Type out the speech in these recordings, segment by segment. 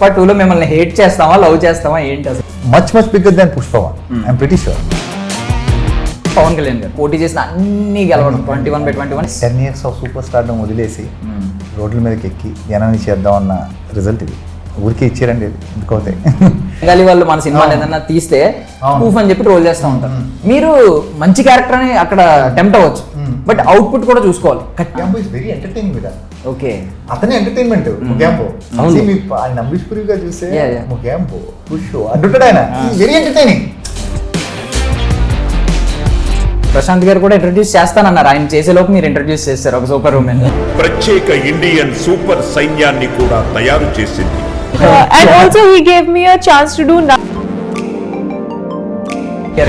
పుష్ప 2లో మిమ్మల్ని హేట్ చేస్తావా లవ్ చేస్తావా ఏంటి అసలు? Much bigger than Pushpa 1. I'm pretty sure. Pawan Kalyan garu పోటీ చేసిన అన్ని గెలవడం 21/21. 10 years ఆఫ్ సూపర్ స్టార్డమ్ వదిలేసి రోడ్ల మీదకి ఎక్కి జనాన్ని చేద్దామన్న రిజల్ట్ ఇది. ఊరికే ఇచ్చారండి ఇది ఎందుకవుతాయి. బెంగాలీ వాళ్ళు మన సినిమాలు ఏదన్నా తీస్తే ప్రూఫ్ అని చెప్పి రోల్ చేస్తూ ఉంటారు. మీరు మంచి క్యారెక్టర్ అని అక్కడ టెంప్ట్ అవ్వచ్చు, బట్ అవుట్పుట్ కూడా చూసుకోవాలి. వెరీ ఎంటర్టైనింగ్ విధా. ఓకే, అతనే ఎంటర్టైన్మెంట్ ముగ్యాంబో. ఆయన అంబిష్పురిగా చూస్తే ముగ్యాంబో పుష్ అడ్డుంటాడు ఆయన. Very entertaining. ప్రశాంత్ గారు కూడా ఇంట్రడ్యూస్ చేస్తానన్నారు. ఆయన చేసేలోపు మీరు ఇంట్రడ్యూస్ చేస్తారు ఒక సూపర్ ఉమెన్. ప్రత్యేక ఇండియన్ సూపర్ సైన్యాన్ని కూడా తయారు చేసింది. And also he gave me a chance to do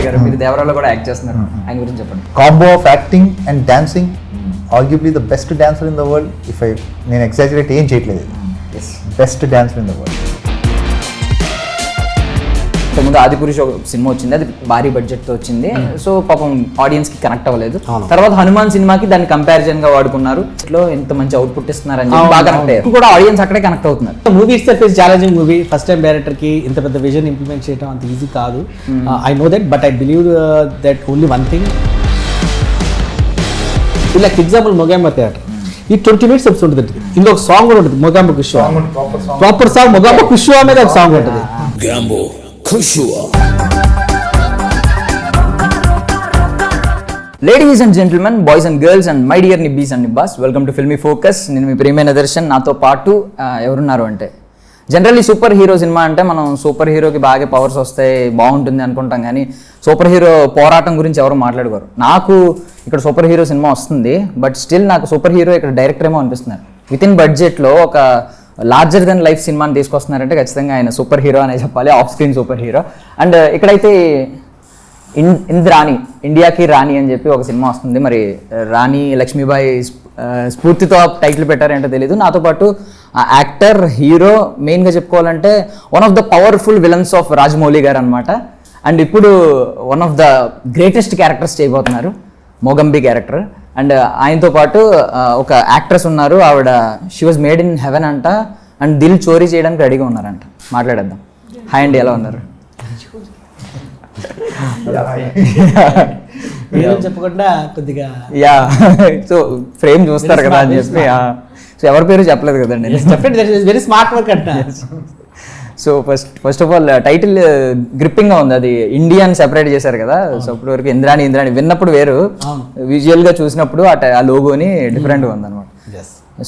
గారు మీరు దేవరాలో కూడా యాక్ట్ చేస్తున్నారు, ఆయన గురించి చెప్పండి. Combo of acting and dancing, arguably the best dancer in the world. నేను ఎగ్జాజరేట్ ఏం చేయట్లేదు, best dancer in the world. ముందు ఆదిపురుష్ ఒక సినిమా వచ్చింది, అది భారీ బడ్జెట్ తో వచ్చింది. సో పాపం ఆడియన్స్ కి కనెక్ట్ అవ్వలేదు. తర్వాత హనుమాన్ సినిమాకి దాన్ని కంపారిజన్ గా వాడుకున్నారు. ఇట్లా ఎంత మంచి అవుట్పుట్ ఇస్తున్నారని బాగా కనెక్ట్ అయ్యారు. కూడా ఆడియన్స్ అక్కడే కనెక్ట్ అవుతున్నారు. Movie itself is challenging movie. First time director కి ఇంత పెద్ద విజన్ ఇంప్లిమెంట్ చేయడం అంత ఈజీ కాదు. I know that, but I believe that only one thing. ఇలా ఎగ్జాంపుల్ మొగాంబో థియేటర్, ఈ 20 minutes ఎపిసోడ్ ఉంటుంది. ఇందులో ఒక సాంగ్ కూడా ఉంటుంది, మొగాంబో కుషువా. ప్రాపర్ సాంగ్ మొగాంబో కుషువా మీద ఒక సాంగ్ ఉంటుంది. Ladies and gentlemen, boys and girls and my dear నిబ్బీస్ అండ్ నిబ్బాస్, వెల్కమ్ టు ఫిల్మీ ఫోకస్. నేను మీ ప్రియమైన దర్శన్. నాతో పాటు ఎవరున్నారు అంటే, జనరల్లీ సూపర్ హీరో సినిమా అంటే మనం సూపర్ హీరోకి బాగా పవర్స్ వస్తాయి బాగుంటుంది అనుకుంటాం, కానీ సూపర్ హీరో పోరాటం గురించి ఎవరు మాట్లాడుకోరు. నాకు ఇక్కడ సూపర్ హీరో సినిమా వస్తుంది, బట్ స్టిల్ నాకు సూపర్ హీరో ఇక్కడ డైరెక్టర్ ఏమో అనిపిస్తున్నారు. విత్ ఇన్ బడ్జెట్లో ఒక లార్జర్ దెన్ లైఫ్ సినిమాని తీసుకొస్తున్నారంటే ఖచ్చితంగా ఆయన సూపర్ హీరో అనే చెప్పాలి, off screen super hero. And ఇక్కడైతే ఇంద్రాణి, ఇండియాకి రాణి అని చెప్పి ఒక సినిమా వస్తుంది. మరి రాణి లక్ష్మీబాయి స్ఫూర్తితో టైటిల్ పెట్టారంటే తెలీదు. నాతో పాటు యాక్టర్, హీరో, మెయిన్గా చెప్పుకోవాలంటే one of the powerful villains of Rajamouli గారు అనమాట. అండ్ ఇప్పుడు one of the greatest characters చేయబోతున్నారు, మోగంబి క్యారెక్టర్. అండ్ ఆయనతో పాటు ఒక యాక్ట్రెస్ ఉన్నారు, ఆవిడ she was made in heaven అంట, అండ్ దిల్ చోరీ చేయడానికి రెడీగా ఉన్నారంట. మాట్లాడేద్దాం. హాయ్ అండి, ఎలా ఉన్నారు? చెప్పకుండా కొద్దిగా యా, సో ఫ్రేమ్ చూస్తారు కదా అని చెప్పి. సో ఎవరి పేరు చెప్పలేదు కదండి, వెరీ స్మార్ట్ వర్క్ అంట. So first of all title gripping గా ఉంది. అది ఇండియన్ సెపరేట్ చేశారు కదా. సో అప్పటి వరకు ఇంద్రాణి విన్నప్పుడు వేరు, విజువల్ గా చూసినప్పుడు ఆ లోగోని డిఫరెంట్ గా ఉంది అనమాట.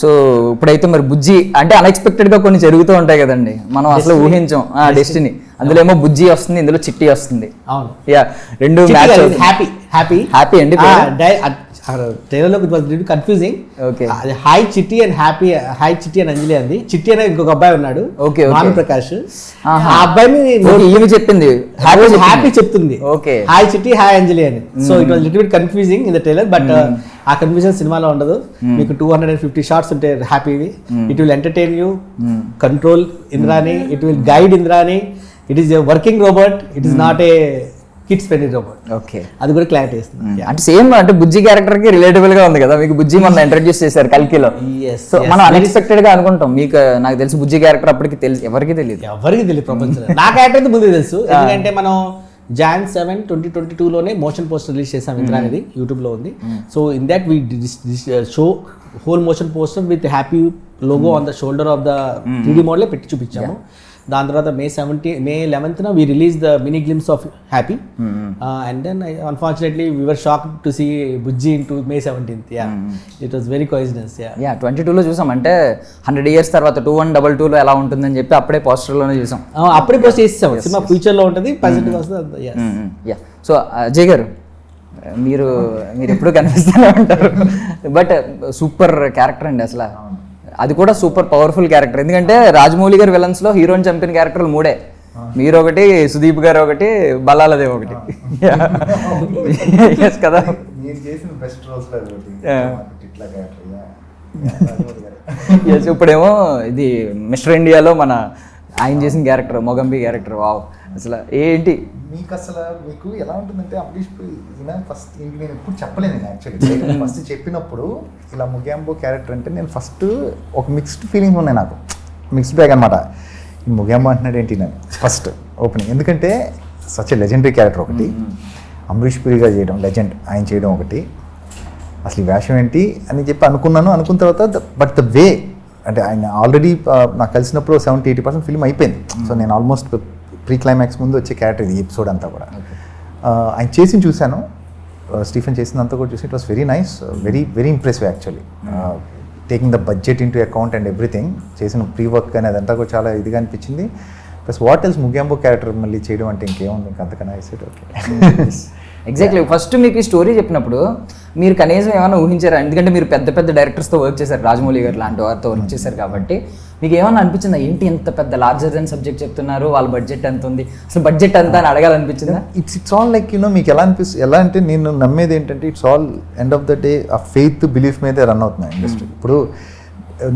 సో ఇప్పుడైతే మరి బుజ్జి అంటే అన్ఎక్స్పెక్టెడ్ గా కొన్ని జరుగుతూ ఉంటాయి కదండి, మనం అసలు ఊహించాం. డెస్టినీ, అందులో ఏమో బుజ్జి వస్తుంది, ఇందులో చిట్టి వస్తుంది. యా, రెండు మ్యాచ్. హ్యాపీ అండి ట్రైలర్ లో కన్ఫ్యూజింగ్. అది హాయ్ చిట్టి అండ్ హ్యాపీ, హాయ్ చిట్టి అని అంజలి అంది. చిట్టి అనే ఇంకొక అబ్బాయి ఉన్నాడు, భాను ప్రకాష్. ఆ అబ్బాయిని చెప్పింది హ్యాపీ చెప్తుంది, okay hi Chitti hi Anjali అని. So it was little bit confusing in the trailer, but ఆ కన్ఫ్యూజన్ సినిమాలో ఉండదు. మీకు 250 షార్ట్స్ ఉంటాయి హ్యాపీవి. It will entertain you, control Indrani, it will guide Indrani. It is a working robot, it is not a kids friendly robot. Okay, అది కూడా clarity ఇస్తుంది. అంటే సేమ్ అంటే బుజ్జి క్యారెక్టర్ కి రిలేటబుల్ గా ఉంది కదా. మీకు బుజ్జి మన ఇంట్రడ్యూస్ చేశారు కల్కిలో. సో మనం అన్ఎక్స్పెక్టెడ్ గా అనుకుంటాం. మీకు నాకు తెలిసి బుజ్జి క్యారెక్టర్ అప్పటికి తెలిసి ఎవరికి తెలియదు ప్రపంచంలో. నా క్యారెక్టర్ అయితే ముందు తెలుసు, ఎందుకంటే మనం Jan 7, 2022లోనే మోషన్ పోస్టర్ రిలీజ్ చేసాం. ఇంద్రా అనేది యూట్యూబ్ లో ఉంది. So in that we show whole motion poster with Happy logo on the shoulder of the 3D model పెట్టి చూపించాము. దాని తర్వాత May 11th we release the mini glimpse of Happy. And then unfortunately we were shocked to see Bujji in May 17th. It was very coincidence. 22లో చూసాం. అంటే 100 years తర్వాత 2122లో ఎలా ఉంటుందని చెప్పి అప్పుడే పోస్టర్ లోనే చూసాం. అప్పుడే పోస్ట్ చేసాం. సినిమా ఫ్యూచర్ లో ఉంటుంది, పాజిటివ్ వస్తుంది. సో అజయ్ గారు, మీరు ఎప్పుడు కనిపిస్తూనే ఉంటారు, బట్ సూపర్ క్యారెక్టర్ అండి అసలు. అది కూడా సూపర్ పవర్ఫుల్ క్యారెక్టర్. ఎందుకంటే రాజమౌళి గారి విలన్స్ లో హీరోని చంపిన క్యారెక్టర్లు 3. మీరు ఒకటి, సుదీప్ గారు ఒకటి, బల్లాలదేవ్ ఒకటి. కదా, ఇప్పుడేమో ఇది మిస్టర్ ఇండియాలో మన ఆయన చేసిన క్యారెక్టర్ మొగంబి క్యారెక్టర్. వావ్, అసలు ఏంటి మీకు అసలు మీకు ఎలా ఉంటుందంటే అంబరీష్ ఫస్ట్ నేను ఎప్పుడు చెప్పలేదు. నేను యాక్చువల్లీ ఫస్ట్ చెప్పినప్పుడు ఇలా ముగ్యాంబో క్యారెక్టర్ అంటే నేను ఫస్ట్ ఒక మిక్స్డ్ ఫీలింగ్స్ ఉన్నాయి నాకు, మిక్స్డ్ బ్యాగ్ అనమాట. ముగ్యాంబ అంటున్నాడు ఏంటి నేను ఫస్ట్ ఓపెనింగ్, ఎందుకంటే సచ్ ఎ లెజెండరీ క్యారెక్టర్ ఒకటి, అమరీష్ పురిగా చేయడం లెజెండ్, ఆయన చేయడం ఒకటి, అసలు ఈ వేషం ఏంటి అని చెప్పి అనుకున్న తర్వాత బట్ ద వే అంటే ఆయన ఆల్రెడీ నాకు కలిసినప్పుడు 70-80% ఫిల్మ్ అయిపోయింది. సో నేను ఆల్మోస్ట్ ప్రీ క్లైమాక్స్ ముందు వచ్చే క్యారెక్టర్ ఇది ఎపిసోడ్ అంతా కూడా. ఆయన చేసి చూశాను, స్టీఫెన్ చేసినంతా కూడా చూసి it was very nice, very impressive actually, taking the budget in to account and everything, చేసిన ప్రీ వర్క్ కానీ అదంతా కూడా చాలా ఇదిగా అనిపించింది. ప్లస్ వాట్ ఎల్స్ ముగ్యాంబో క్యారెక్టర్ మళ్ళీ చేయడం అంటే ఇంకేముంది, ఇంకా అంతకన్నా ఐసెట్ ఓకే. ఎగ్జాక్ట్లీ. ఫస్ట్ మీకు ఈ స్టోరీ చెప్పినప్పుడు మీరు కనీసం ఏమైనా ఊహించారా? ఎందుకంటే మీరు పెద్ద పెద్ద డైరెక్టర్స్తో వర్క్ చేశారు, రాజమౌళి గారు లాంటి వారితో వర్క్ చేశారు కాబట్టి మీకు ఏమైనా అనిపించిందా ఏంటి ఇంత పెద్ద లార్జర్ దెన్ సబ్జెక్ట్ చెప్తున్నారు, వాళ్ళ బడ్జెట్ ఎంత ఉంది, అసలు బడ్జెట్ ఎంత అని అడగాలనిపించిందా? ఇట్స్ ఆల్ లైక్ మీకు ఎలా అంటే నేను నమ్మేది ఏంటంటే it's all end of the day ఆ ఫెయిత్ బిలీఫ్ మీదే రన్ అవుతున్నాయి ఇండస్ట్రీ. ఇప్పుడు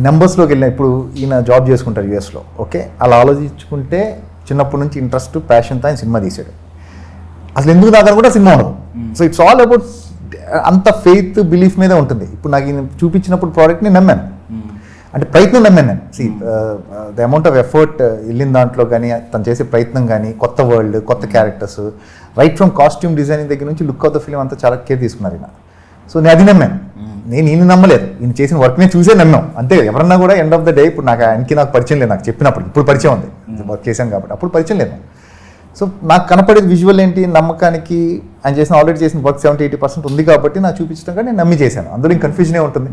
నెంబర్స్లోకి వెళ్ళిన ఇప్పుడు ఈయన జాబ్ చేసుకుంటారు యూఎస్లో, ఓకే, అలా ఆలోచించుకుంటే చిన్నప్పటి నుంచి ఇంట్రెస్ట్ ప్యాషన్తో ఆయన సినిమా తీసాడు, అసలు ఎందుకు దాకా కూడా సినిమా ఉండదు. సో ఇట్స్ ఆల్ అబౌట్ అంత ఫెయిత్ బిలీఫ్ మీదే ఉంటుంది. ఇప్పుడు నాకు ఈయన చూపించినప్పుడు ప్రోడక్ట్ నేను నమ్మాను, అంటే ప్రయత్నం నమ్మాను నేను. ద అమౌంట్ ఆఫ్ ఎఫర్ట్ వెళ్ళిన దాంట్లో కానీ తను చేసే ప్రయత్నం కానీ, కొత్త వరల్డ్, కొత్త characters, right from costume designing దగ్గర నుంచి లుక్ ఆఫ్ ద ఫిలిం అంతా చాలా కేర్ తీసుకున్నారు ఈయన. సో నేను అది నమ్మాను, నేను ఈయన నమ్మలేదు, ఈయన చేసిన వర్క్ని చూసే నమ్మాం అంతే. ఎవరన్నా కూడా ఎండ్ ఆఫ్ ద డే ఇప్పుడు నాకు పరిచయం లేదు, నాకు చెప్పినప్పుడు ఇప్పుడు పరిచయం ఉంది, వర్క్ చేశాను కాబట్టి, అప్పుడు పరిచయం లేదు. సో నాకు కనపడేది విజువల్ ఏంటి, నమ్మకానికి ఆయన ఆల్రెడీ చేసిన వర్క్ 70-80% ఉంది కాబట్టి నాకు చూపించడం కానీ నేను నమ్మి చేశాను, అందులో ఇంక కన్ఫ్యూజనే ఉంటుంది.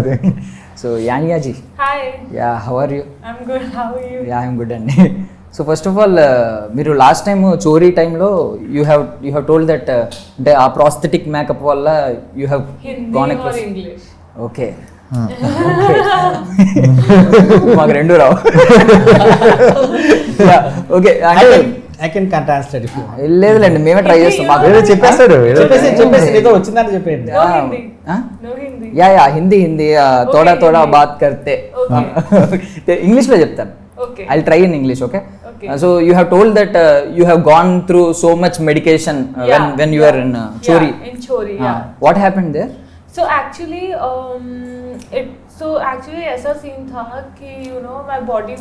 అదే. సో యానియాజీ, Hi. Yeah, how are you? I'm good. How are you? Yeah, I'm good అండి. సో ఫస్ట్ ఆఫ్ ఆల్ మీరు లాస్ట్ టైం చోరీ టైంలో యూ హ్యావ్ టోల్డ్ దట్ అంటే ఆ ప్రాస్థెటిక్ మేకప్ వల్ల you have gone Hindi or across. English? Okay, మాకు రెండు రావు. ఓకే, అంటే I can translate if you want. లేదులేండి, మేమే ట్రై చేస్తాం. మాకు ఏదో చెప్పేస్తాడు చెప్పేసి ఏదో వచ్చిందని చెప్పండి. No Hindi. Huh? No Hindi. Yeah Hindi తోడా Okay, తోడా Hindi. బాత్ కర్తే. ఇంగ్లీష్లో చెప్తాను. Okay. I'll try in English, okay? Okay. So you have told that you have gone through so much medication when you were in Chori. Yeah, in Chori, yeah. What happened there? So actually, ऐसा scene था कि my body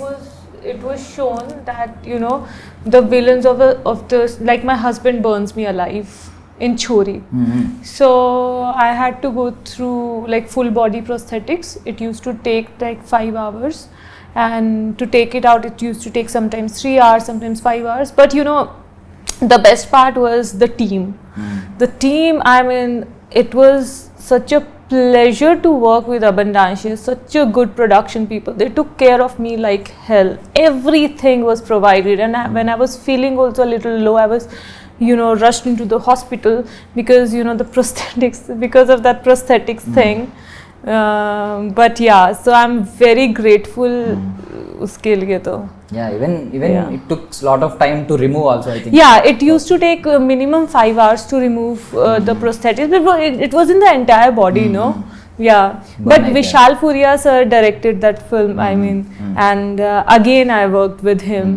was shown that the villains of the like my husband burns me alive in Chori. Mm-hmm. So I had to go through like full body prosthetics. It used to take like 5 hours, and to take it out it used to take sometimes 3 hours, sometimes 5 hours. But the best part was the team. The team, I mean, it was such a pleasure to work with Abundantia, such a good production people. They took care of me like hell. Everything was provided, and when I was feeling also a little low, I was rushed into the hospital because the prosthetics, because of that prosthetics thing. But yeah, so I'm very grateful uske liye to. Yeah, even Yeah. it took a lot of time to remove also, I think. Yeah, it used to take minimum 5 hours to remove the prosthetics, but it was in the entire body, Yeah, but Banai Vishal Furia sir directed that film, I mean, and again I worked with him.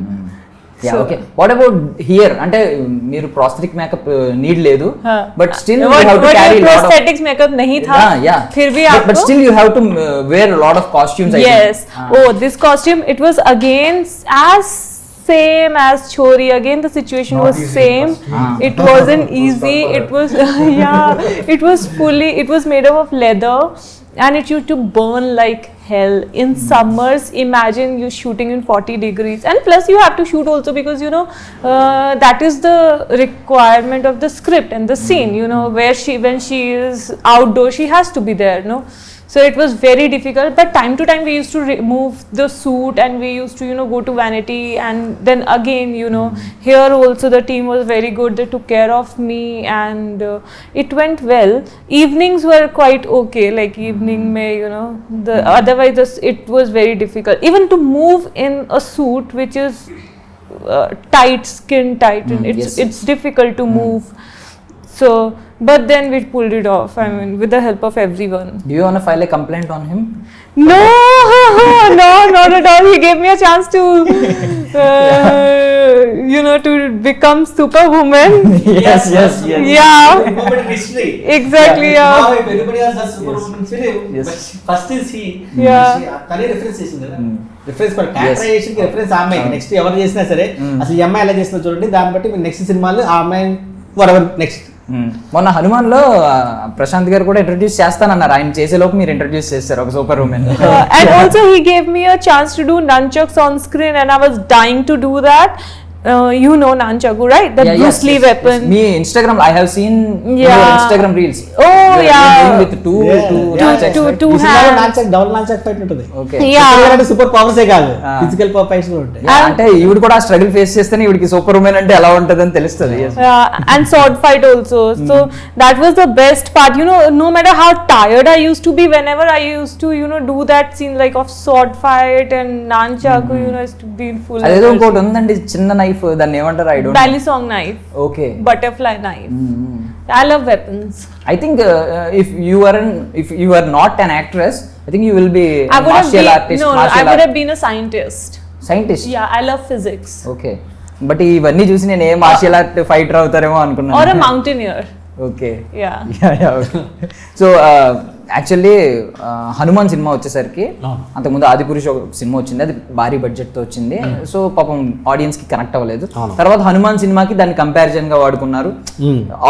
Yeah, So- okay. What about here? అంటే మీరు prosthetic makeup need లేదు, हाँ. but still you What- have to what carry lot of prosthetics makeup नहीं था, yeah. फिर भी But आपको still you have to wear a lot of costumes, I think. yes. Oh, this costume, it was again as same as Chori. Again the situation was same. It wasn't easy. It was yeah, it was made up of leather, and it used to burn like hell in summers. Imagine you shooting in 40 degrees, and plus you have to shoot also because that is the requirement of the script and the scene, where when she is outdoor she has to be there, So it was very difficult, but time to time we used to remove the suit and we used to go to vanity, and then again here also the team was very good. They took care of me, and it went well. Evenings were quite okay, like evening may otherwise it was very difficult even to move in a suit which is tight, skin tight, and it's difficult to move. So, but then we pulled it off, I mean, with the help of everyone. Do you want to file a complaint on him? No, no, not at all. He gave me a chance to, you know, to become Superwoman. yes. Yeah. history. Exactly, yeah. Now if anybody else does Superwoman film, Yes. but first is he. Yeah. తనే reference చేసింది కదా. Reference for characterisation కి reference ఆ అమ్మాయి. Next ఎవరు చేసినా సరే అసలు ఈ అమ్మాయి ఎలా చేసినా చూడండి, దాన్ని బట్టి మీరు నెక్స్ట్ సినిమాలో ఆ అమ్మాయి వరవర్ నెక్స్ట్. మొన్న హనుమాన్ లో ప్రశాంత్ గారు కూడా ఇంట్రడ్యూస్ చేస్తానన్నారు, ఆయన చేసేలోపు మీరు ఇంట్రడ్యూస్ చేస్తారు ఒక super women. And also he gave me a chance to do nunchucks on screen, and I was dying to do that. You know nunchaku, right? The Bruce Lee weapon. Me Instagram, I have seen Yeah. Instagram reels. Oh, yeah. Doing with two nunchucks, right? Two ఈ సినిమాలో hands. నాన్చక్ double నాన్చక్ fight ఉంటుంది. Okay. Yeah. Super పవర్సే కాదు, Ah. Physical powers కూడా ఉంటాయి. Yeah, అంటే ఈవిడ కూడా struggle face చేస్తేనే ఈవిడికి సూపర్ ఉమెన్ అంటే ఎలా ఉంటదని తెలుస్తుంది. Yes. And sword fight also. So that was the best part. You know, no matter how tired I used to be, whenever I used to, you know, do that scene like of sword fight and nunchaku, you know, I used to be in full. అదేదో energy. ఇంకోటి ఉందండి, చిన్న knife, దాన్ని ఏమంటారు? I don't know. Balisong knife, Okay. butterfly knife. I love weapons. I think if you are not an actress, I think you will be a I would have martial been, artist. no, I martial would art- have been a scientist. scientist. Yeah, I love physics. Okay, but ఇవన్నీ చూసి నేను ఏ martial art fighter అవుతారేమో అనుకున్నాను. Or a mountaineer. Okay. Yeah. So actually Hanuman cinema వచ్చేసరికి అవును. అంతకుముందు ఆదిపురుష్ ఒక cinema వచ్చింది, అది భారీ బడ్జెట్ తో వచ్చింది. సో పాపం ఆడియన్స్ కి కనెక్ట్ అవ్వలేదు. అవును. తర్వాత హనుమాన్ సినిమాకి దాన్ని కంపారిజన్ గా వాడుకున్నారు.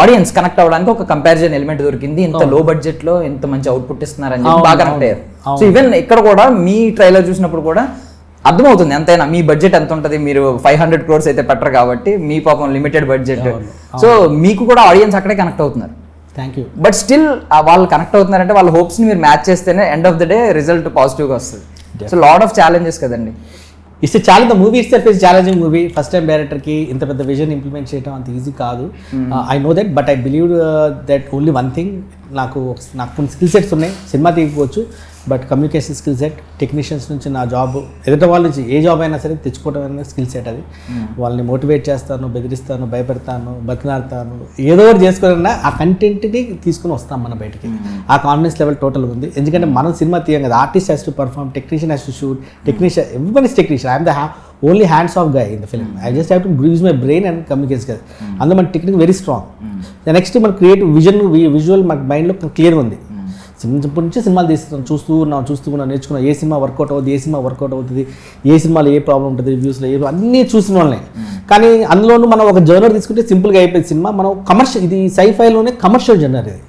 ఆడియన్స్ కనెక్ట్ అవ్వడానికి ఒక కంపారిజన్ ఎలిమెంట్ దొరికింది. ఇంత లో బడ్జెట్ లో ఎంత మంచి అవుట్పుట్ ఇస్తున్నారని చెప్పి అవును, బాగా కనెక్ట్ అయ్యారు. అవును. సో ఈవెన్ ఇక్కడ కూడా మీ ట్రైలర్ చూసినప్పుడు కూడా అర్థమవుతుంది ఎంతైనా మీ బడ్జెట్ ఎంత ఉంటుంది. మీరు 500 crores అయితే పెట్టరు కాబట్టి మీ పాపం లిమిటెడ్ బడ్జెట్. సో మీకు కూడా ఆడియన్స్ అక్కడే కనెక్ట్ అవుతున్నారు. Thank you. బట్ స్టిల్ వాళ్ళు కనెక్ట్ అవుతున్నారంటే వాళ్ళ హోప్స్ ని మీరు మ్యాచ్ చేస్తేనే end of the day result positive గా వస్తుంది. సో లాట్ ఆఫ్ ఛాలెంజెస్ కదండి. It's challenge, the movie it's is challenging movie. First time డైరెక్టర్కి ఇంత పెద్ద విజన్ ఇంప్లిమెంట్ చేయడం అంత ఈజీ కాదు. I know that, but I believe that only one thing, నాకు కొన్ని స్కిల్ సెట్స్ ఉన్నాయి, సినిమా తీయకపోవచ్చు, but communication skill set, technicians నుంచి నా జాబ్, ఎదుట వాళ్ళ నుంచి ఏ జాబ్ అయినా సరే తెచ్చుకోవడం అనేది స్కిల్ సెట్. అది వాళ్ళని మోటివేట్ చేస్తాను, బెదిరిస్తాను, భయపెడతాను, బతినాడతాను, ఏదో ఒకటి చేసుకున్నా ఆ కంటెంట్ని తీసుకుని వస్తాం మన బయటికి. ఆ కాన్ఫిడెన్స్ లెవెల్ టోటల్ ఉంది. ఎందుకంటే మనం సినిమా తీయం కదా, artist has to perform, technician has to shoot, technician, everybody is technician. I'm the only hands of guy in the film. I just have to use my brain and communication కదా. అందులో మన technique very strong. Next మన creative visual మన మైండ్లో క్లియర్గా ఉంది. చిన్నప్పటి నుంచి సినిమాలు తీస్తున్నాం, చూస్తూ ఉన్నాం, నేర్చుకున్నాం. ఏ సినిమా వర్కౌట్ అవుతుంది, ఏ సినిమా వర్కౌట్ అవుతుంది, ఏ సినిమాలో ఏ ప్రాబ్లం ఉంటుంది, రివ్యూస్లో ఏ అన్నీ చూసిన వాళ్ళే. కానీ అందులోనూ మనం ఒక జర్నర్ తీసుకుంటే సింపుల్గా అయిపోయింది సినిమా. మనం కమర్షియల్, ఇది సైఫైలోనే కమర్షియల్ జర్నర్. ఇది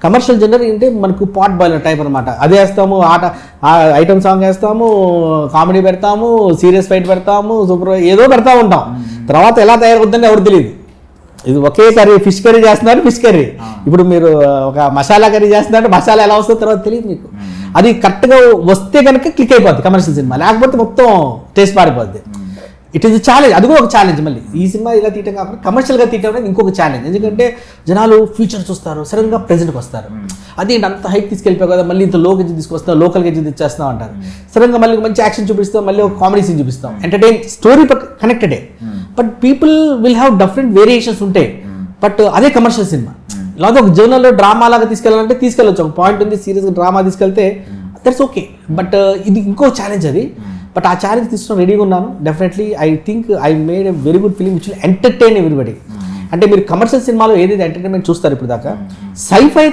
కమర్షియల్ జనర్ అంటే మనకు పాట్ బాయిలర్ టైప్ అనమాట. అదే వేస్తాము, ఐటమ్ సాంగ్ వేస్తాము, కామెడీ పెడతాము, సీరియస్ ఫైట్ పెడతాము, సూపర్ ఏదో పెడతా ఉంటాం. తర్వాత ఎలా తయారవుతుందని ఎవరు తెలియదు. ఇది ఒకే కర్రీ, ఫిష్ కర్రీ చేస్తున్నారు, ఫిష్ కర్రీ. ఇప్పుడు మీరు ఒక మసాలా కర్రీ చేస్తున్నారు, మసాలా ఎలా వస్తుందో తర్వాత తెలియదు మీకు. అది కరెక్ట్గా వస్తే కనుక క్లిక్ అయిపోద్ది కమర్షియల్ సినిమా, లేకపోతే మొత్తం టేస్ట్ మారిపోద్ది. ఇట్ ఈస్ ఛాలెంజ్, అది కూడా ఒక ఛాలెంజ్. మళ్ళీ ఈ సినిమా ఇలా తీయటం కాకుండా కమర్షియల్గా తీయటం అనేది ఇంకొక ఛాలెంజ్. ఎందుకంటే జనాలు ఫ్యూచర్ చూస్తారు, సడన్గా ప్రెజెంట్కి వస్తారు. అదేంటి అంత హైప్ తీసుకెళ్ళిపోయి కదా, మళ్ళీ ఇంత లోకి తీసుకొస్తాం, లోకల్ గెజ్ తెచ్చేస్తాం అంటారు. సడన్గా మళ్ళీ మంచి యాక్షన్ చూపిస్తాం, మళ్ళీ ఒక కామెడీ సీన్ చూపిస్తాం, ఎంటర్టైన్, స్టోరీ కనెక్టెడే. But people will have different variations ఉంటాయి. బట్ అదే కమర్షియల్ సినిమా. లేదా ఒక జర్నల్లో డ్రామా లాగా తీసుకెళ్ళాలంటే తీసుకెళ్ళచ్చు, ఒక పాయింట్ ఉంది, సీరియస్గా డ్రామా తీసుకెళ్తే దట్స్ ఓకే. బట్ ఇది ఇంకో ఛాలెంజ్ అది. బట్ ఆ ఛాలెంజ్ తీసుకుని రెడీగా ఉన్నాను. Definitely I think I made a very good film which will entertain everybody. అంటే మీరు కమర్షియల్ సినిమాలో ఏదైతే ఎంటర్టైన్మెంట్ చూస్తారు ఇప్పుడు దాకా, సైఫై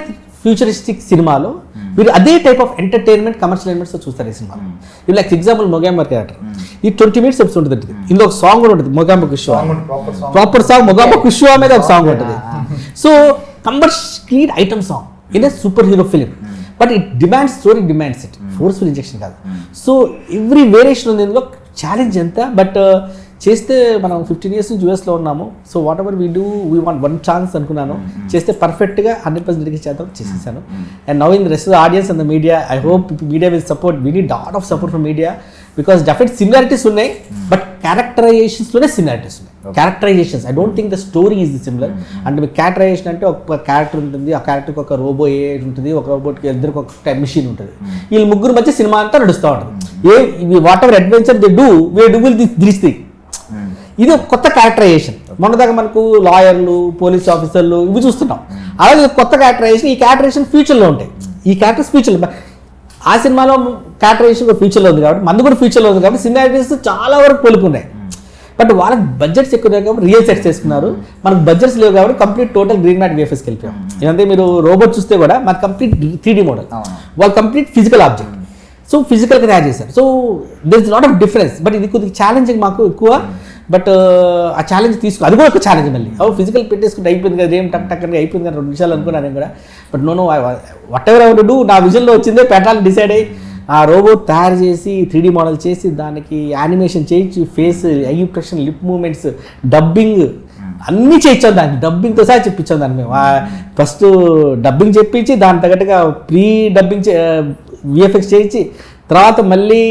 ఫ్యూచరిస్టిక్ సినిమాలో మీరు అదే type of entertainment commercial elements చూస్తారు ఈ సినిమాలో. ఇప్పుడు లైక్ ఎగ్జాంపుల్ మొగాంబర్ క్యారెక్టర్, ఈ 20 minutes ఎపిసోడ్ ఉంటుంది. ఇందులో ఒక సాంగ్ కూడా ఉంటుంది, మొగాంబ కుష్వా, ప్రాపర్ సాంగ్ మొగాంబ కుష్వా మీద ఒక సాంగ్ ఉంటుంది. So commercial item song in a super hero film. But it demands, story demands it, forceful injection కాదు. సో ఎవ్రీ వేరియేషన్ ఉంది ఇందులో. ఛాలెంజ్ ఎంత, బట్ చేస్తే మనం 15 years నుంచి యూఎస్లో ఉన్నాము. So what ever we do, we want one chance అనుకున్నాను. చేస్తే పర్ఫెక్ట్గా 100% dedication చేద్దాం, చేసేసాను. And now in the rest of the audience and the media, I hope media will support. We need lot of support from media, because definite similarities ఉన్నాయి, but క్యారెక్టరైజేషన్స్లోనే similarities ఉన్నాయి. Characterisations, I don't think the story is the similar. అంటే మీకు characterisation అంటే ఒక character ఉంటుంది, ఆ క్యారెక్టర్కి ఒక రోబో ఏ ఉంటుంది, ఒక రోబోట్కి ఇద్దరికి ఒక టైం మిషన్ ఉంటుంది. వీళ్ళు ముగ్గురు మధ్య సినిమా అంతా నడుస్తూ ఉంటుంది. What ever adventure they do, we do will this thing. ఇది ఒక కొత్త క్యారెక్టరైజేషన్. మొన్నదాకా మనకు లాయర్లు, పోలీస్ ఆఫీసర్లు ఇవి చూస్తున్నాం. అలాగే కొత్త క్యారెక్టరైజేషన్, ఈ క్యారెక్టరైజేషన్ ఫ్యూచర్లో ఉంటాయి. ఈ క్యారెక్టర్స్ ఫ్యూచర్లో, ఆ సినిమాలో క్యారెక్టరైజేషన్ ఫ్యూచర్లో ఉంది కాబట్టి, మందు కూడా ఫ్యూచర్లో ఉంది కాబట్టి సిమిలారిటీస్ చాలా వరకు పోలుకున్నాయి. బట్ వాళ్ళకి బడ్జెట్స్ ఎక్కువ లేవు కాబట్టి రియల్ సెట్స్ చేసుకున్నారు, మనకు బడ్జెట్స్ లేవు కాబట్టి కంప్లీట్ టోటల్ గ్రీన్ మ్యాట్ విఎఫ్ఎస్కి వెళ్ళిపోయాం. ఇదంతే మీరు రోబోట్ చూస్తే కూడా మనకు కంప్లీట్ 3D మోడల్, వాళ్ళు కంప్లీట్ ఫిజికల్ ఆబ్జెక్ట్, సో ఫిజికల్గా తయారు చేశారు. So there is lot of difference. But ఇది కొద్దిగా ఛాలెంజింగ్ మాకు ఎక్కువ. బట్ ఆ ఛాలెంజ్ అది కూడా ఒక ఛాలెంజ్. మళ్ళీ ఫిజికల్ పెట్టేసుకుంటే అయిపోయింది కదా, ఏం టక్ టక్ అని అయిపోయింది కదా 2 నిమిషాలు అనుకున్నాను నేను కూడా. But know what ever ever do, నా విజన్లో వచ్చిందే పెట్టాలని డిసైడ్ అయ్యి ఆ రోబోట్ తయారు చేసి 3D మోడల్ చేసి దానికి యానిమేషన్ చేయించి face, eye expression, lip movements, dubbing అన్నీ చేయించాం. దానికి డబ్బింగ్తో సహా చెప్పించాం దాన్ని మేము. ఫస్ట్ డబ్బింగ్ చెప్పించి దాని తగ్గట్టుగా ప్రీ డబ్బింగ్ విఎఫ్ఎక్స్ చేయించి తర్వాత మళ్ళీ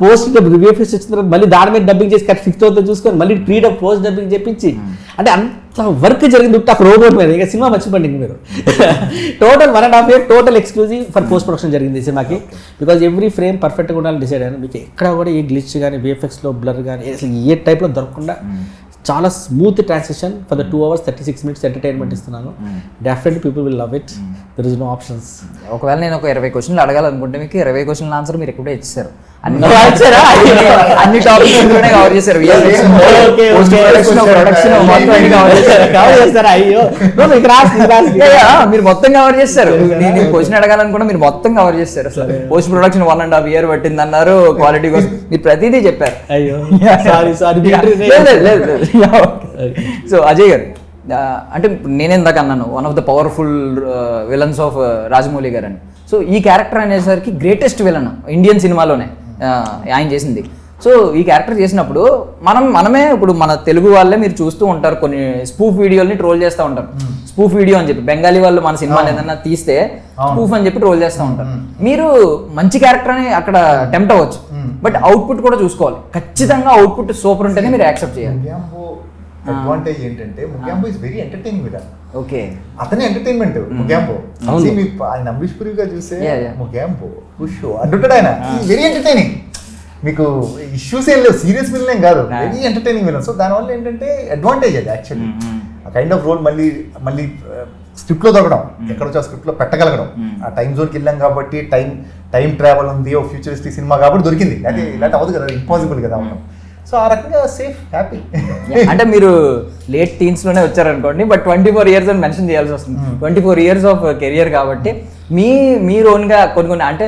పోస్ట్ విఎఫ్ఎక్స్ వచ్చిన తర్వాత మళ్ళీ దాని మీద డబ్బింగ్ చేసి కరెక్ట్ ఫిక్స్ అవుతుందో చూసుకొని మళ్ళీ పోస్ట్ డబ్బింగ్ చెప్పించి అంటే అంత వర్క్ జరిగింది ఒక రోబోట్ మీద. ఇక సినిమా మర్చిపోండి మీరు. Total 1.5 year total exclusive for post production జరిగింది ఈ సినిమాకి. బికాజ్ ఎవ్రీ ఫ్రేమ్ పర్ఫెక్ట్గా ఉండాలని డిసైడ్ అయ్యాను. మీకు ఎక్కడ కూడా ఏ గ్లిచ్ కానీ విఎఫ్ఎక్స్లో బ్లర్ కానీ అసలు ఏ టైప్లో దొరకకుండా చాలా smooth transition for the 2 hours 36 minutes entertainment ఇస్తున్నాను. Definitely people will love it. There is no options. ఒకవేళ నేను ఒక 20 క్వశ్చన్లు అడగాలనుకుంటే మీకు 20 క్వశ్చన్ల ఆన్సర్ మీరు ఎప్పుడే ఇచ్చారు. అన్ని టాపిక్స్ కవర్ చేశారు. మీరు మొత్తం కవర్ చేస్తారు. నేను క్వశ్చన్ అడగాలనుకుంటే మీరు మొత్తం కవర్ చేస్తారు. పోస్ట్ ప్రొడక్షన్ 1.5 year పట్టింది అన్నారు. క్వాలిటీ కోసం మీరు ప్రతిదీ చెప్పారు. సో అజయ్ గారు, అంటే నేనే ఇందాక అన్నాను one of the powerful villains of Rajamouli గారు అని. సో ఈ క్యారెక్టర్ అనేసరికి గ్రేటెస్ట్ విలన్ ఇండియన్ సినిమాలోనే ఆయన చేసింది. సో ఈ క్యారెక్టర్ చేసినప్పుడు మనమే ఇప్పుడు మన తెలుగు వాళ్ళే మీరు చూస్తూ ఉంటారు, కొన్ని స్పూఫ్ వీడియోల్ని ట్రోల్ చేస్తూ ఉంటారు. స్పూఫ్ వీడియో అని చెప్పి బెంగాలీ వాళ్ళు మన సినిమాని ఏదన్నా తీస్తే స్పూఫ్ అని చెప్పి ట్రోల్ చేస్తూ ఉంటారు. మీరు మంచి క్యారెక్టర్ అని అక్కడ టెంప్ట్ అవ్వచ్చు, బట్ అవుట్పుట్ కూడా చూసుకోవాలి. ఖచ్చితంగా అవుట్పుట్ సూపర్ ఉంటేనే మీరు యాక్సెప్ట్ చేయాలి. అడ్వాంటేజ్ ఏంటంటే Mogambo is very entertaining villain. Okay, అతనే ఎంటర్టైన్మెంట్ ముగ్యాంబో. ఆయన అంబరీష్ పురిగా చూస్తే ముగ్యాంబో ఖుషో అంటుంటాడు ఆయన. Very entertaining. మీకు ఇష్యూస్ ఏం లేవు, సీరియస్ విలన్ కాదు, వెరీ ఎంటర్టైనింగ్ విలన్. సో దానివల్ల ఏంటంటే అడ్వాంటేజ్ అది యాక్చువల్లీ. ఆ కైండ్ ఆఫ్ రోల్ మళ్ళీ స్క్రిప్ట్లో దొరకడం, ఎక్కడొచ్చా స్క్రిప్ట్లో పెట్టగలగడం. ఆ టైం జోన్కి వెళ్ళాం కాబట్టి టైం ట్రావెల్ ఉంది, ఓ ఫ్యూచరిస్టిక్ సినిమా కాబట్టి దొరికింది. అది ఇలాంటి అవ్వదు కదా, ఇంపాసిబుల్ కదా అవడం. సో ఆ రకంగా సేఫ్, హ్యాపీ. అంటే మీరు లేట్ టీన్స్లోనే వచ్చారనుకోండి, బట్ 24 years అని మెన్షన్ చేయాల్సి వస్తుంది. 24 years ఆఫ్ కెరియర్ కాబట్టి మీరు ఓన్గా కొన్ని అంటే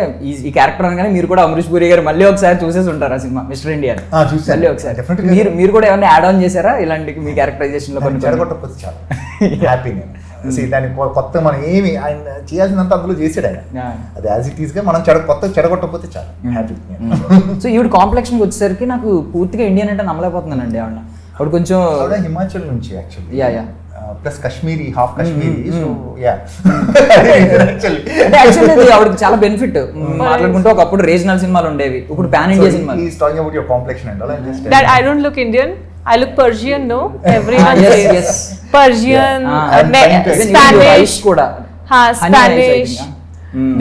ఈ క్యారెక్టర్ అనగానే మీరు కూడా అమరీష్ పురి గారు మళ్ళీ ఒకసారి చూసేసి ఉంటారు ఆ సినిమా మిస్టర్ ఇండియా. మళ్ళీ ఒకసారి మీరు కూడా ఏమైనా యాడ్ ఆన్ చేశారా ఇలాంటి మీ క్యారెక్టరైజేషన్లో? కొన్ని చెడగొట్టకపోతే చాలా హ్యాపీ నేను. దాన్ని కొత్త మనం ఏమి ఆయన చేయాల్సినంత అందులో చేసాడు ఆయన. అది యాజ్ ఇట్ ఈస్ గా మనం చెడగొట్టకపోతే చాలా హ్యాపీ. సో ఈవిడ కాంప్లెక్షన్ వచ్చేసరికి నాకు పూర్తిగా ఇండియన్ అంటే నమ్మలేకపోతున్నానండి. ఆవిడ అప్పుడు కొంచెం హిమాచల్ నుంచి actually, yeah plus Kashmiri, half Kashmiri. So yeah actually ఆవిడకి చాలా బెనిఫిట్. మాట్లాడుకుంటే ఒకప్పుడు రీజనల్ సినిమాలు ఉండేవి, ఇప్పుడు పాన్ ఇండియా సినిమాలు. He's talking about your complexion and all. I'm just that I don't look Indian, I look Persian. No, everyone says Persian, Spanish kuda. Spanish.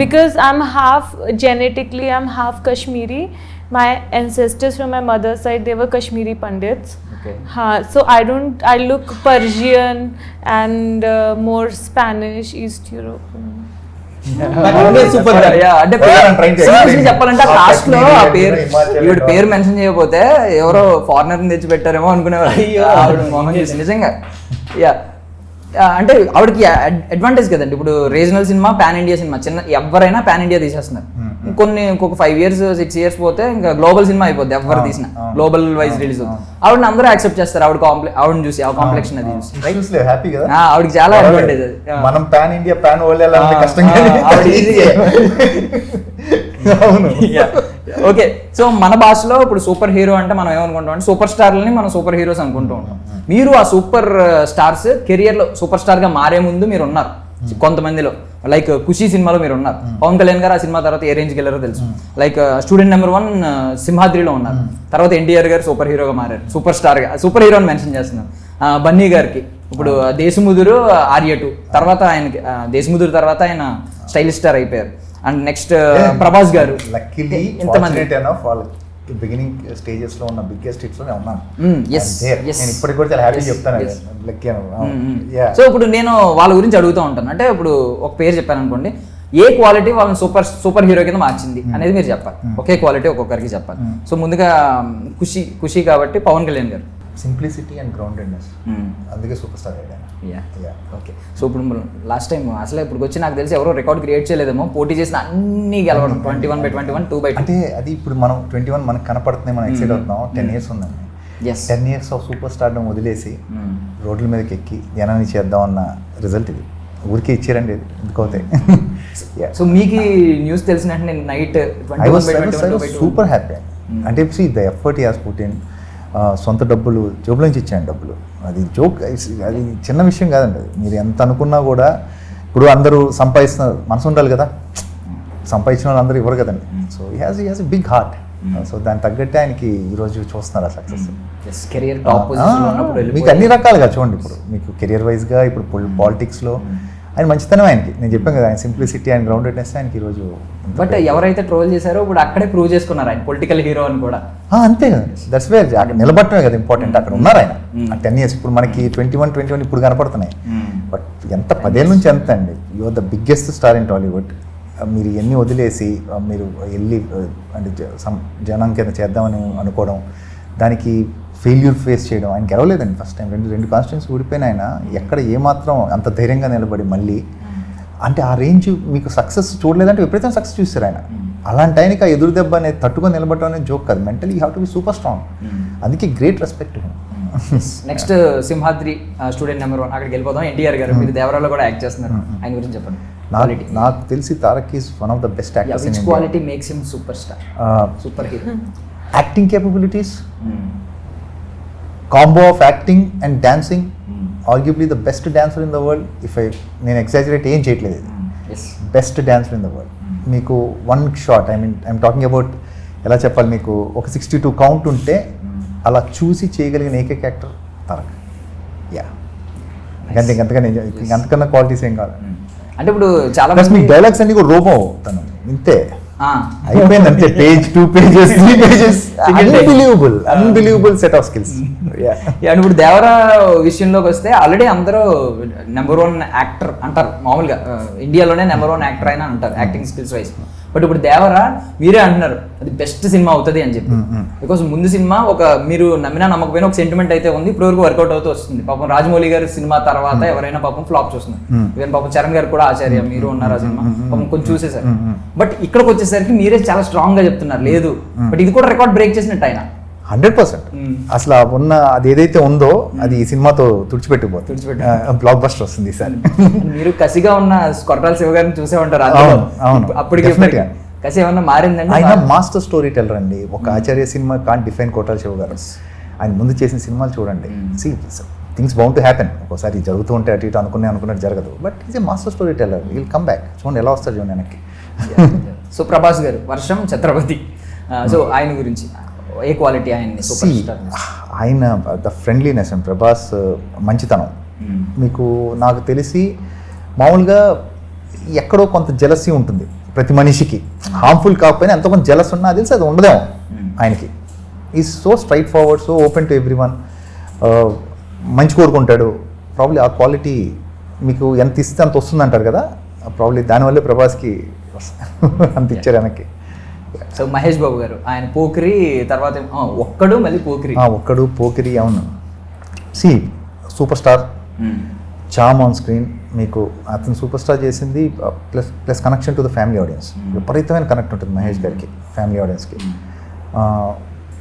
Because I'm half genetically, I'm half Kashmiri. My ancestors from my mother's side, they were Kashmiri Pandits. Okay. So I look Persian and more Spanish, East European. Super. అంటే చెప్పాలంటే cost లో ఆ పేరు ఈవిడ పేరు mention చేయకపోతే ఎవరో foreigner తెచ్చి పెట్టారేమో అనుకునేవారు నిజంగా. యా, అంటే ఆవిడకి అడ్వాంటేజ్ కదండి. ఇప్పుడు regional cinema, pan India cinema, చిన్న ఎవరైనా పాన్ ఇండియా తీసేస్తున్నారు. ఇంకొక 5 years 6 years పోతే ఇంకా గ్లోబల్ సినిమా అయిపోద్ది. ఎవరు తీసిన గ్లోబల్ వైజ్ రిలీజ్ అవుతుంది. ఆవిడని అందరూ యాక్సెప్ట్ చేస్తారు. ఆవిడని చూసి ఆ కాంప్లెక్షన్ అది చూసి హ్యాపీ కదా. ఆవిడకి చాలా అడ్వాంటేజ్ అది. మనం పాన్ ఇండియా పాన్ వరల్డ్ అంటే కష్టం. అవును. ఓకే, సో మన భాషలో ఇప్పుడు సూపర్ హీరో అంటే మనం ఏమనుకుంటాం అంటే సూపర్ స్టార్లని మనం సూపర్ హీరోస్ అనుకుంటూ ఉంటాం. మీరు ఆ సూపర్ స్టార్స్ కెరియర్ లో సూపర్ స్టార్ గా మారే ముందు మీరు ఉన్నారు కొంతమందిలో. లైక్ ఖుషీ సినిమాలో మీరు ఉన్నారు. పవన్ కళ్యాణ్ గారు ఆ సినిమా తర్వాత ఏ రేంజ్కి వెళ్ళారో తెలుసు. లైక్ స్టూడెంట్ నెంబర్ 1 సింహాద్రిలో ఉన్నారు. తర్వాత ఎన్టీఆర్ గారు సూపర్ హీరోగా మారారు, సూపర్ స్టార్ గా. సూపర్ హీరో అని మెన్షన్ చేస్తున్నారు. బన్నీ గారికి ఇప్పుడు దేశముదురు, ఆర్య 2 తర్వాత ఆయనకి దేశముదురు తర్వాత ఆయన స్టైలిష్ స్టార్ అయిపోయారు. అండ్ నెక్స్ట్ ప్రభాస్ గారు. లక్కీలీ ఎంతమంది బిగినింగ్ స్టేజెస్ లో ఉన్న బిగ్గెస్ట్ హిట్స్ లోనే ఉన్నాను. నేను ఇప్పటికి కూడా చాలా హ్యాపీ చెప్తాను. సో ఇప్పుడు నేను వాళ్ళ గురించి అడుగుతూ ఉంటాను. అంటే ఇప్పుడు ఒక పేరు చెప్పాను అనుకోండి, ఏ క్వాలిటీ వాళ్ళని సూపర్ హీరో కింద మార్చింది అనేది మీరు చెప్పాలి. ఒకే క్వాలిటీ ఒక్కొక్కరికి చెప్పాలి. సో ముందుగా ఖుషి కాబట్టి పవన్ కళ్యాణ్ గారు సింప్లిసిటీ అండ్ గ్రౌండెడ్నెస్, అందుకే సూపర్ స్టార్ అయ్యాను. ఓకే. సో ఇప్పుడు లాస్ట్ టైం అసలు ఇప్పుడు వచ్చి నాకు తెలిసి ఎవరో రికార్డ్ క్రియేట్ చేయలేదేమో, పోటీ చేసిన అన్ని గెలవడం 21/21 2/2. అంటే అది ఇప్పుడు మనం 21 మనకు కనపడుతున్నాయి, మనం ఎక్సైట్ అవుతున్నాం. 10 years ఉందండి. 10 years ఆఫ్ సూపర్ స్టార్డం వదిలేసి రోడ్ల మీదకి ఎక్కి జనాన్ని చేద్దాం అన్న రిజల్ట్ ఇది. ఊరికే ఇచ్చారండి ఇది ఎందుకవుతాయి. సో మీకు న్యూస్ తెలిసిన వెంటనే నైట్ సూపర్ హ్యాపీ. అంటే the effort has put in, సొంత డబ్బులు జోబుల నుంచి ఇచ్చాను డబ్బులు. అది జోక్, అది చిన్న విషయం కాదండి. అది మీరు ఎంత అనుకున్నా కూడా ఇప్పుడు అందరూ సంపాదిస్తున్నారు, మనసు ఉండాలి కదా, సంపాదించిన వాళ్ళు అందరూ ఇవ్వరు కదండి. So he has a big heart. So దానికి తగ్గట్టే ఆయనకి ఈరోజు చూస్తున్నారు ఆ సక్సెస్. కెరియర్ టాప్ పొజిషన్లో ఉన్నప్పుడు మీకు అన్ని రకాలుగా చూడండి. ఇప్పుడు మీకు కెరియర్ వైజ్గా ఇప్పుడు పాలిటిక్స్లో ఆయన మంచితనం ఆయనకి, నేను చెప్పాను కదా, ఆయన సింప్లిసిటీ అండ్ గ్రౌండెడ్నెస్ ఆయనకి ఈరోజు. బట్ ఎవరైతే ట్రోల్ చేశారో ఇప్పుడు అక్కడే ప్రూవ్ చేసుకున్నారు ఆయన పొలిటికల్ హీరో అని కూడా. అంతే కదా, దట్స్ వేర్ అక్కడ నిలబడటమే కదా ఇంపార్టెంట్. అక్కడ ఉన్నారు ఆయన 10 years. ఇప్పుడు మనకి 21 ఇప్పుడు కనపడుతున్నాయి. బట్ ఎంత 10 ఏళ్ళ నుంచి ఎంత అండి, you are the biggest star in Tollywood. మీరు ఎన్ని వదిలేసి మీరు వెళ్ళి అంటే జనం కింద చేద్దామని అనుకోవడం, దానికి ఫెయిల్యూర్ ఫేస్ చేయడం. ఆయన గెలవలేదండి ఫస్ట్ టైం. రెండు కాన్స్టిట్యూన్సీ ఊడిపోయిన ఆయన ఎక్కడ ఏమాత్రం అంత ధైర్యంగా నిలబడి మళ్ళీ అంటే ఆ రేంజ్ మీకు సక్సెస్ చూడలేదంటే విపరీతం సక్సెస్ చూస్తారు ఆయన. అలాంటి ఆయనకి ఆ ఎదురు దెబ్బ అనేది తట్టుకొని నిలబడడం అనేది జోక్ కాదు. Mentally you have to be super strong. అందుకే great respect. Next Simhadri student number 1 అక్కడికి వెళ్ళిపోదాం. ఎన్టీఆర్ గారు మీరు దేవరాలో కూడా యాక్ట్ చేస్తున్నారు, ఆయన గురించి చెప్పండి. నాకు తెలిసి Tarak is one of the best actors in India. Quality makes him super star, super hero? Acting capabilities, combo of acting and dancing, arguably the best dancer in the world. నేను ఎగ్జాజరేట్ ఏం చేయట్లేదు, best dancer in the world. మీకు one shot, I'm talking about ఎలా చెప్పాలి మీకు, ఒక 62 count ఉంటే అలా చూసి చేయగలిగిన ఏకైక యాక్టర్ తారక్. అంతకన్నా క్వాలిటీస్ ఏం కాదు. అంటే ఇప్పుడు చాలా మీ డైలాగ్స్ అన్ని కూడా రూపం తను ఇంతే అయిపోయింది అంతే. Page 2 pages 3 pages unbelievable set of skills. ఇప్పుడు దేవరా విషయంలోకి వస్తే ఆల్రెడీ అందరూ నెంబర్ 1 యాక్టర్ అంటారు మామూలుగా, ఇండియాలోనే నెంబర్ 1 యాక్టర్ అయినా అంటారు యాక్టింగ్ స్కిల్స్ వైజ్. బట్ ఇప్పుడు దేవరా మీరే అంటున్నారు అది బెస్ట్ సినిమా అవుతుంది అని చెప్పి. బికాస్ ముందు సినిమా ఒక మీరు నమ్మినా నమ్మకపోయినా ఒక సెంటిమెంట్ అయితే ఉంది, ఇప్పుడు వరకు వర్కౌట్ అవుతూ వస్తుంది. పాపం రాజమౌళి గారి సినిమా తర్వాత ఎవరైనా పాపం ఫ్లాప్ చూస్తున్నారు. ఈవెన్ పాపం చరణ్ గారు కూడా ఆచార్య మీరు ఉన్నారు ఆ సినిమా పాపం కొంచెం చూసేసారు. బట్ ఇక్కడికి వచ్చేసరికి మీరే చాలా స్ట్రాంగ్ గా చెప్తున్నారు లేదు, బట్ ఇది కూడా రికార్డ్ బ్రేక్ చేసినట్టు ఆయన 100%. అసలు ఉన్న అది ఏదైతే ఉందో అది ఈ సినిమాతో తుడిచిపెట్టిపోతుంది. బ్లాక్ బస్టర్ వస్తుంది ఈసారి. మీరు కసిగా ఉన్న కొట్టాల శివ గారిని చూసే ఉంటారు. అప్పటికి కసి ఏమన్నా మారిందండి? ఆయన మాస్టర్ స్టోరీ టెల్లర్ అండి. ఒక ఆచార్య సినిమా కాంట్ డిఫైన్ కొట్టాల శివ గారు. ఆయన ముందు చేసిన సినిమాలు చూడండి, థింగ్స్ బౌండ్ టు హ్యాపెన్. ఒకసారి జరుగుతూ ఉంటే అటు ఇటు అనుకున్నట్టు జరగదు. But is a master story teller. Will come back. చూడండి ఎలా వస్తారు చూడండి వెనక్కి. సో ప్రభాస్ గారు వర్షం ఛత్రపతి, సో ఆయన గురించి ఏ క్వాలిటీ ఆయన్ని సూపర్ స్టార్? ఆయన ద ఫ్రెండ్లీనెస్ అండ్ ప్రభాస్ మంచితనం. మీకు నాకు తెలిసి మామూలుగా ఎక్కడో కొంత జెలసీ ఉంటుంది ప్రతి మనిషికి, హార్మ్ఫుల్ కాకపోయినా ఎంతో కొంత జెలస్ ఉన్నా తెలిసి అది ఉండదేమో ఆయనకి. Is so straight forward, so open to every one, మంచి కోరుకుంటాడు. ప్రాబ్లీ ఆ క్వాలిటీ మీకు ఎంత ఇస్తే అంత వస్తుంది అంటారు కదా, ప్రాబ్లీ దానివల్లే ప్రభాస్కి అంత ఇచ్చారు వెనక్కి. సో మహేష్ బాబు గారు ఆయన పోకిరి తర్వాత ఒక్కడు మళ్ళీ పోకిరి. ఒక్కడు పోకిరి అవును. See superstar, charm on screen. మీకు అతను సూపర్ స్టార్ చేసింది plus connection to the family audience. విపరీతమైన కనెక్ట్ ఉంటుంది మహేష్ గారికి ఫ్యామిలీ ఆడియన్స్కి.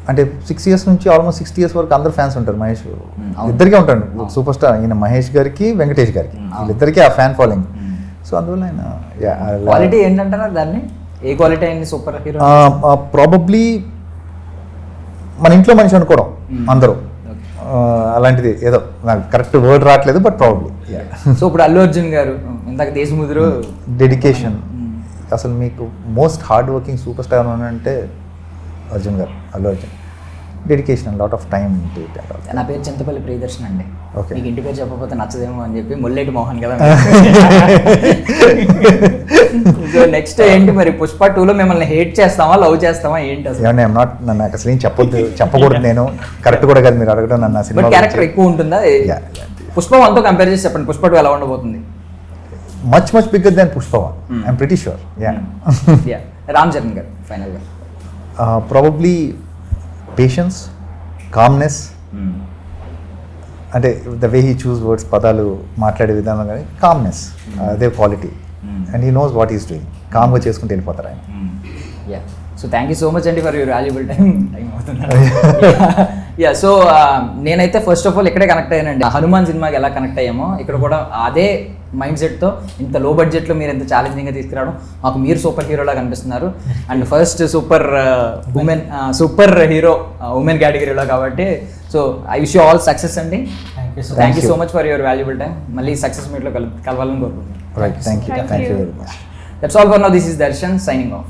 అంటే 6 years నుంచి ఆల్మోస్ట్ 60 years వరకు అందరు ఫ్యాన్స్ ఉంటారు మహేష్ ఇద్దరికే ఉంటాడు. సూపర్ స్టార్ ఈయన మహేష్ గారికి వెంకటేష్ గారికి వీళ్ళిద్దరికీ ఆ ఫ్యాన్ ఫాలోయింగ్. సో అందువల్ల ఆయన క్వాలిటీ ఏంటంటారా దాన్ని, ఏ క్వాలిటీ అయింది సూపర్ హీరో? ప్రాబబ్లీ మన ఇంట్లో మనిషి అనుకోవడం అందరూ, అలాంటిది ఏదో నాకు కరెక్ట్ వర్డ్ రావట్లేదు బట్ ప్రాబబ్లీ. సో ఇప్పుడు అల్లు అర్జున్ గారు ఇందాక దేశముద్రు డెడికేషన్. అసలు మీకు most hard working super star అంటే అర్జున్ గారు, Allu Arjun. Dedication, lot of time. నా పేరు చింతపల్లి ప్రియదర్శన్ అండి. ఓకే, మీకు ఇంటి పేరు చెప్పకపోతే నచ్చదేమో అని చెప్పి మొల్లేటి మోహన్ కదా. సో నెక్స్ట్ ఏంటి మరి, పుష్ప 2లో మిమ్మల్ని హేట్ చేస్తామా లవ్ చేస్తామా ఏంటి అసలు? నాకు అసలు ఏం చెప్పకూడదు నేను, కరెక్ట్ కూడా కాదు మీరు అడగడం నన్ను. సినిమా క్యారెక్టర్ ఎక్కువ ఉంటుందా? పుష్ప 1తో కంపేర్ చేసి చెప్పండి, పుష్ప 2 ఎలా ఉండబోతుంది? Much much bigger than Pushpa 1. I'm pretty sure. Yeah Ram Charan గారు ఫైనల్గా. ప్రాబబ్లీ పేషెన్స్, కామ్నెస్, అంటే the way he choose words, పదాలు మాట్లాడే విధానం కానీ కామ్నెస్, అదే quality. And he knows what is doing. కామ్గా చేసుకుంటూ వెళ్ళిపోతారు ఆయన. Yeah so thank you so much అండి ఫర్ యూర్ వాల్యుబుల్ టైం అవుతుంది. యా సో నేనైతే ఫస్ట్ ఆఫ్ ఆల్ ఇక్కడే కనెక్ట్ అయ్యానండి. హనుమాన్ సినిమాకి ఎలా కనెక్ట్ అయ్యామో ఇక్కడ కూడా అదే మైండ్ సెట్తో ఇంత లో బడ్జెట్లో మీరు ఎంత ఛాలెంజింగ్గా తీసుకురావడం, మాకు మీరు సూపర్ హీరోలా కనిపిస్తున్నారు. And first super hero women కేటగిరీలో కాబట్టి so I wish you all success అండి. Thank you so much for your valuable time. మళ్ళీ సక్సెస్ మీట్లో కలవాలని కోరుకుంటున్నాను. Right, thank you very much. That's all for now. This is Darshan signing off.